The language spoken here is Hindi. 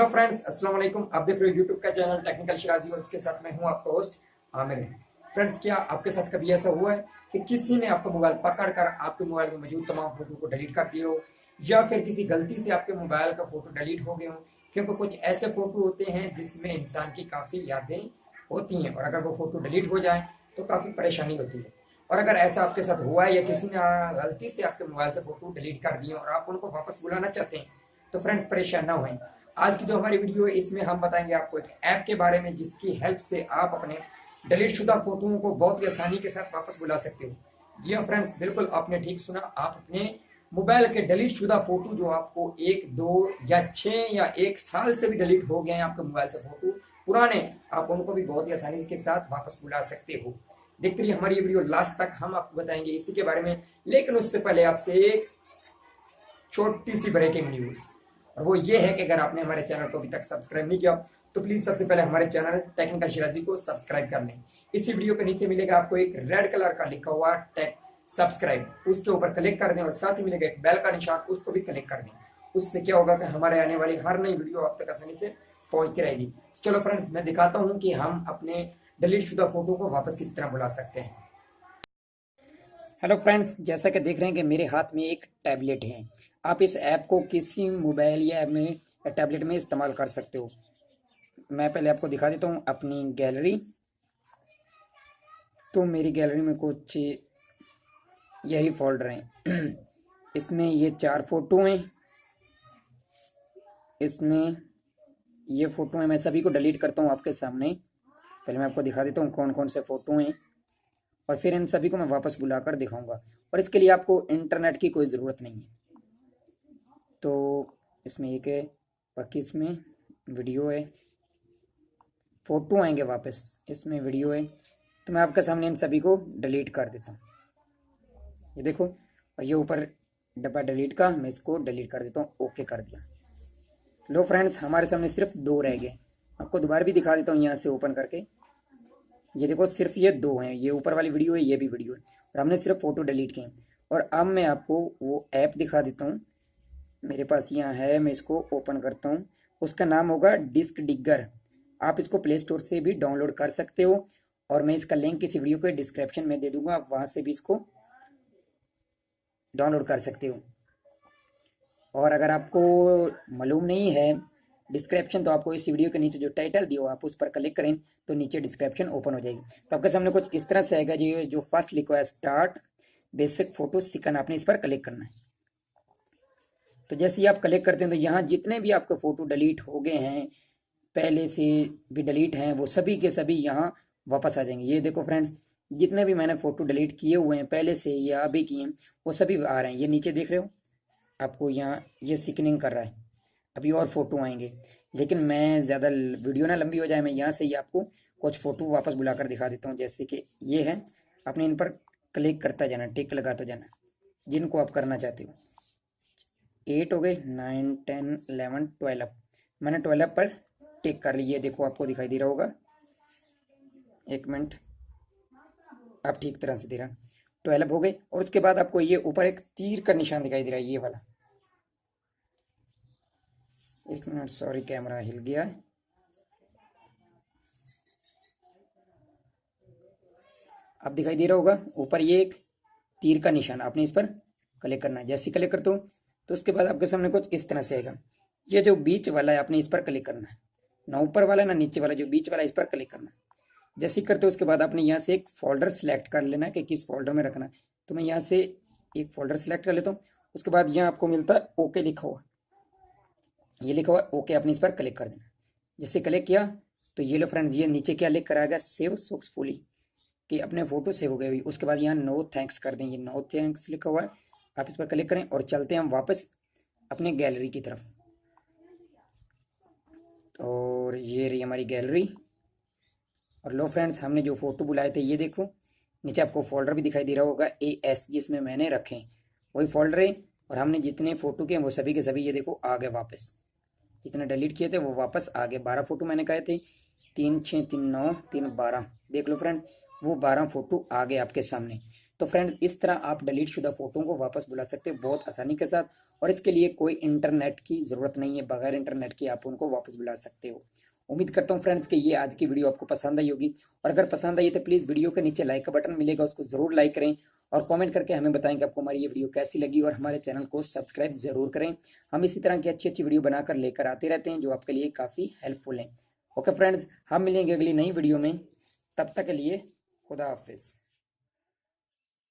हेलो फ्रेंड्स, अस्सलाम वालेकुम। आप देख रहे हो यूट्यूब का चैनल टेक्निकल शिराजी और इसके साथ मैं हूं आपका होस्ट आमिर। फ्रेंड्स, क्या आपके साथ कभी ऐसा हुआ है कि किसी ने आपका मोबाइल पकड़कर आपके मोबाइल में मौजूद तमाम फोटो को डिलीट कर दिए हो, या फिर किसी गलती से आपके मोबाइल का फोटो डिलीट हो गए हो? क्योंकि कुछ ऐसे फोटो होते हैं जिसमें इंसान की काफ़ी यादें होती हैं, और अगर वो फोटो डिलीट हो जाए तो काफ़ी परेशानी होती है। और अगर ऐसा आपके साथ हुआ है या किसी ने गलती से आपके मोबाइल से फोटो डिलीट कर दिए और आप उनको वापस बुलाना चाहते हैं, तो फ्रेंड्स परेशान ना होएं। आज की जो हमारी वीडियो है इसमें हम बताएंगे आपको एक ऐप के बारे में जिसकी हेल्प से आप अपने डिलीट शुदा फोटोओं को बहुत ही आसानी के साथ वापस बुला सकते हो। जी हाँ फ्रेंड्स, बिल्कुल आपने ठीक सुना। आप अपने मोबाइल के डिलीट शुदा फोटो जो आपको 1, 2 या 6 या 1 साल से भी डिलीट हो गए हैं आपके मोबाइल से फोटो पुराने, आप उनको भी बहुत ही आसानी के साथ वापस बुला सकते हो। देखते रहिए हमारी ये वीडियो लास्ट तक, हम आपको बताएंगे इसी के बारे में। लेकिन उससे पहले आपसे एक छोटी सी ब्रेकिंग न्यूज, और वो ये है कि अगर आपने हमारे चैनल को अभी तक सब्सक्राइब नहीं किया तो प्लीज सबसे पहले हमारे चैनल टेक्निकल शिराजी को सब्सक्राइब कर लें। इसी वीडियो के नीचे मिलेगा आपको एक रेड कलर का लिखा हुआ टेक सब्सक्राइब, उसके ऊपर क्लिक कर दें और साथ ही मिलेगा एक बेल का निशान, उसको भी क्लिक कर दें। उससे क्या होगा कि हमारे आने वाली हर नई वीडियो आप तक आसानी से पहुंचती रहेगी। चलो फ्रेंड्स, मैं दिखाता हूँ कि हम अपने डिलीट शुदा फोटो को वापस किस तरह बुला सकते हैं। हेलो फ्रेंड्स, जैसा कि देख रहे हैं कि मेरे हाथ में एक टैबलेट है। आप इस ऐप को किसी मोबाइल या टैबलेट में इस्तेमाल कर सकते हो। मैं पहले आपको दिखा देता हूँ अपनी गैलरी। तो मेरी गैलरी में कुछ यही फोल्डर हैं। इसमें ये 4 फोटो हैं। इसमें ये फोटो हैं, मैं सभी को डिलीट करता हूँ आपके सामने। पहले मैं आपको दिखा देता हूँ कौन कौन से फोटो हैं, और फिर इन सभी को मैं वापस बुलाकर दिखाऊंगा। और इसके लिए आपको इंटरनेट की कोई ज़रूरत नहीं है। तो इसमें एक है, बाकी इसमें वीडियो है, फोटो आएंगे वापस, इसमें वीडियो है। तो मैं आपके सामने इन सभी को डिलीट कर देता हूँ। ये देखो, और ये ऊपर डब्बा डिलीट का, मैं इसको डिलीट कर देता हूँ। ओके कर दिया। लो फ्रेंड्स, हमारे सामने सिर्फ 2 रह गए। आपको दोबारा भी दिखा देता हूँ यहाँ से ओपन करके। ये देखो, सिर्फ ये 2 हैं। ये ऊपर वाली वीडियो है, ये भी वीडियो है, और हमने सिर्फ फोटो डिलीट किए। और अब मैं आपको वो ऐप दिखा देता हूँ। मेरे पास यहाँ है, मैं इसको ओपन करता हूँ। उसका नाम होगा डिस्क डिगर। आप इसको प्ले स्टोर से भी डाउनलोड कर सकते हो, और मैं इसका लिंक इस वीडियो के डिस्क्रिप्शन में दे दूंगा, आप वहाँ से भी इसको डाउनलोड कर सकते हो। और अगर आपको मालूम नहीं है डिस्क्रिप्शन, तो आपको इस वीडियो के नीचे जो टाइटल दिया हो आप उस पर क्लिक करें तो नीचे डिस्क्रिप्शन ओपन हो जाएगी। तो आपके सामने कुछ इस तरह से आएगा जी। जो फर्स्ट लिखा है स्टार्ट बेसिक फोटो सीखना, आपने इस पर क्लिक करना है। तो जैसे ही आप क्लिक करते हैं तो यहाँ जितने भी आपके फ़ोटो डिलीट हो गए हैं, पहले से भी डिलीट हैं, वो सभी के सभी यहाँ वापस आ जाएंगे। ये देखो फ्रेंड्स, जितने भी मैंने फ़ोटो डिलीट किए हुए हैं पहले से या अभी किए हैं, वो सभी आ रहे हैं। ये नीचे देख रहे हो, आपको यहाँ ये सिकनिंग कर रहा है। अभी और फ़ोटो आएंगे, लेकिन मैं ज़्यादा वीडियो ना लंबी हो जाए, मैं यहाँ से ही आपको कुछ फ़ोटो वापस बुलाकर दिखा देता हूँ। जैसे कि ये है, आपने इन पर क्लिक करता जाना, टिक लगाता जाना जिनको आप करना चाहते हो। 8 हो गए, 9, 10, 11, 12। मैंने 12 पर टिक कर लिए। देखो आपको दिखाई दे रहा होगा। एक मिनट, आप ठीक तरह से दे रहा। 12 हो गए, और उसके बाद आपको ये ऊपर एक तीर का निशान दिखाई दे रहा है, ये वाला। एक मिनट, सॉरी कैमरा हिल गया है। आप दिखाई दे रहा होगा ऊपर ये एक तीर का निशान, आपने इस पर क्लिक करना है। जैसे क्लिक करते हो तो उसके बाद आपके सामने कुछ इस तरह से आएगा। ये जो बीच वाला है, आपने इस पर क्लिक करना है। ना ऊपर वाला ना नीचे वाला, जो बीच वाला है इस पर क्लिक करना है। जैसे ही करते हो उसके बाद आपने यहाँ से एक फोल्डर सेलेक्ट कर लेना है कि किस फोल्डर में रखना है। तो मैं यहाँ से एक फोल्डर सेलेक्ट कर लेता हूँ। उसके बाद यहाँ आपको मिलता है ओके लिखा हुआ, ये लिखा हुआ ओके, आपने इस पर क्लिक कर देना। जैसे क्लिक किया तो ये लो फ्रेंड्स, ये नीचे क्या लिख कर आएगा, सेव सक्सेसफुली, कि अपने फोटो सेव हो गए। उसके बाद यहाँ नो थैंक्स कर दें, ये नो थैंक्स लिखा हुआ है, आप इस पर क्लिक करें और चलते हैं हम वापस अपने गैलरी की तरफ। और ये रही हमारी गैलरी। और लो फ्रेंड्स, हमने जो फोटो बुलाए थे ये देखो, नीचे आपको फोल्डर भी दिखाई दे रहा होगा AS, जिसमें मैंने रखे हैं वही फोल्डर है। और हमने जितने फोटो किए वो सभी के सभी ये देखो आ गए वापस। जितने डिलीट किए थे वो वापस आ गए। 12 फोटो मैंने कहे थे, 3, 6, 3, 9, 3, 12। देख लो फ्रेंड्स, वो 12 फोटो आ गए आपके सामने। तो फ्रेंड्स इस तरह आप डिलीट शुदा फोटो को वापस बुला सकते हो बहुत आसानी के साथ, और इसके लिए कोई इंटरनेट की जरूरत नहीं है, बगैर इंटरनेट के आप उनको वापस बुला सकते हो। उम्मीद करता हूँ फ्रेंड्स कि ये आज की वीडियो आपको पसंद आई होगी, और अगर पसंद आई तो प्लीज़ वीडियो के नीचे लाइक का बटन मिलेगा, उसको जरूर लाइक करें और कमेंट करके हमें बताएं कि आपको हमारी ये वीडियो कैसी लगी, और हमारे चैनल को सब्सक्राइब जरूर करें। हम इसी तरह की अच्छी अच्छी वीडियो बनाकर लेकर आते रहते हैं जो आपके लिए काफ़ी हेल्पफुल हैं। ओके फ्रेंड्स, हम मिलेंगे अगली नई वीडियो में, तब तक के लिए खुदा हाफिज़।